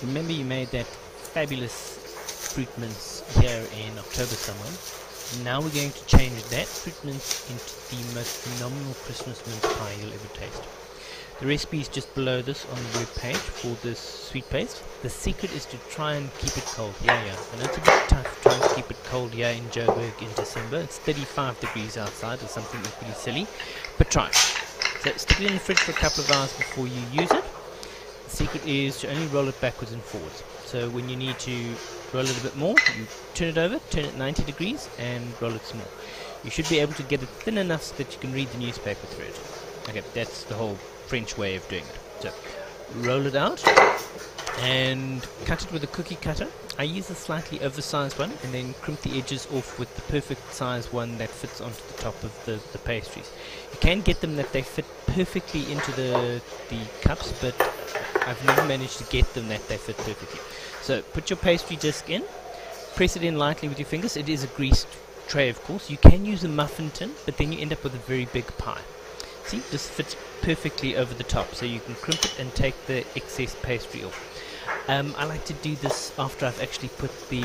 Remember you made that fabulous fruit mince here in October somewhere. Now we're going to change that fruit mince into the most phenomenal Christmas mince pie you'll ever taste. The recipe is just below this on the web page for this sweet paste. The secret is to try and keep it cold. Yeah. I know it's a bit tough trying to keep it cold here in Joburg in December. It's 35 degrees outside or something equally silly. But try it. So stick it in the fridge for a couple of hours before you use it. The secret is to only roll it backwards and forwards. So when you need to roll it a bit more, you turn it over, turn it 90 degrees and roll it small. You should be able to get it thin enough so that you can read the newspaper through it. Okay, that's the whole French way of doing it. So roll it out and cut it with a cookie cutter. I use a slightly oversized one and then crimp the edges off with the perfect size one that fits onto the top of the pastries. You can get them that they fit perfectly into the cups, but I've never managed to get them that they fit perfectly. So put your pastry disc in, press it in lightly with your fingers. It is a greased tray, of course. You can use a muffin tin, but then you end up with a very big pie. See, this fits perfectly over the top, so you can crimp it and take the excess pastry off. I like to do this after I've actually put the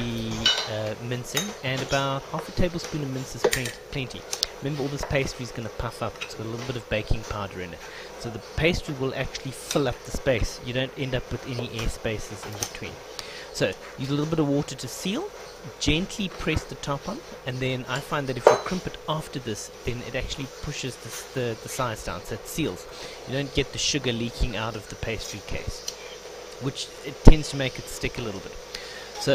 mince in, and about half a tablespoon of mince is plenty. Remember, all this pastry is going to puff up. It's got a little bit of baking powder in it, so the pastry will actually fill up the space. You don't end up with any air spaces in between. So use a little bit of water to seal, gently press the top on, and then I find that if you crimp it after this, then it actually pushes the sides down, so it seals. You don't get the sugar leaking out of the pastry case, which it tends to make it stick a little bit. So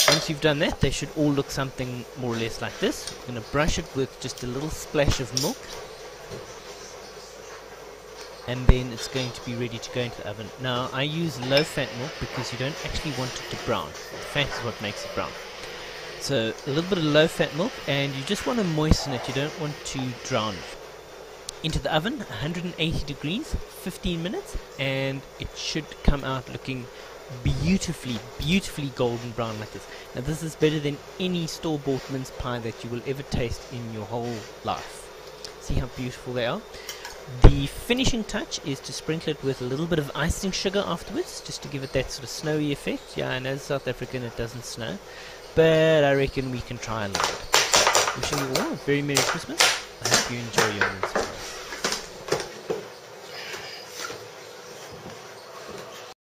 once you've done that, they should all look something more or less like this. I'm going to brush it with just a little splash of milk, and then it's going to be ready to go into the oven. Now I use low fat milk because you don't actually want it to brown. The fat is what makes it brown. So a little bit of low fat milk, and you just want to moisten it, you don't want to drown it. Into the oven, 180 degrees, 15 minutes, and it should come out looking beautifully golden brown like this. Now this is better than any store-bought mince pie that you will ever taste in your whole life. See how beautiful they are? The finishing touch is to sprinkle it with a little bit of icing sugar afterwards, just to give it that sort of snowy effect. Yeah, I know South African it doesn't snow, but I reckon we can try a little bit. So, wishing you all a very Merry Christmas. I hope you enjoy your mince pie.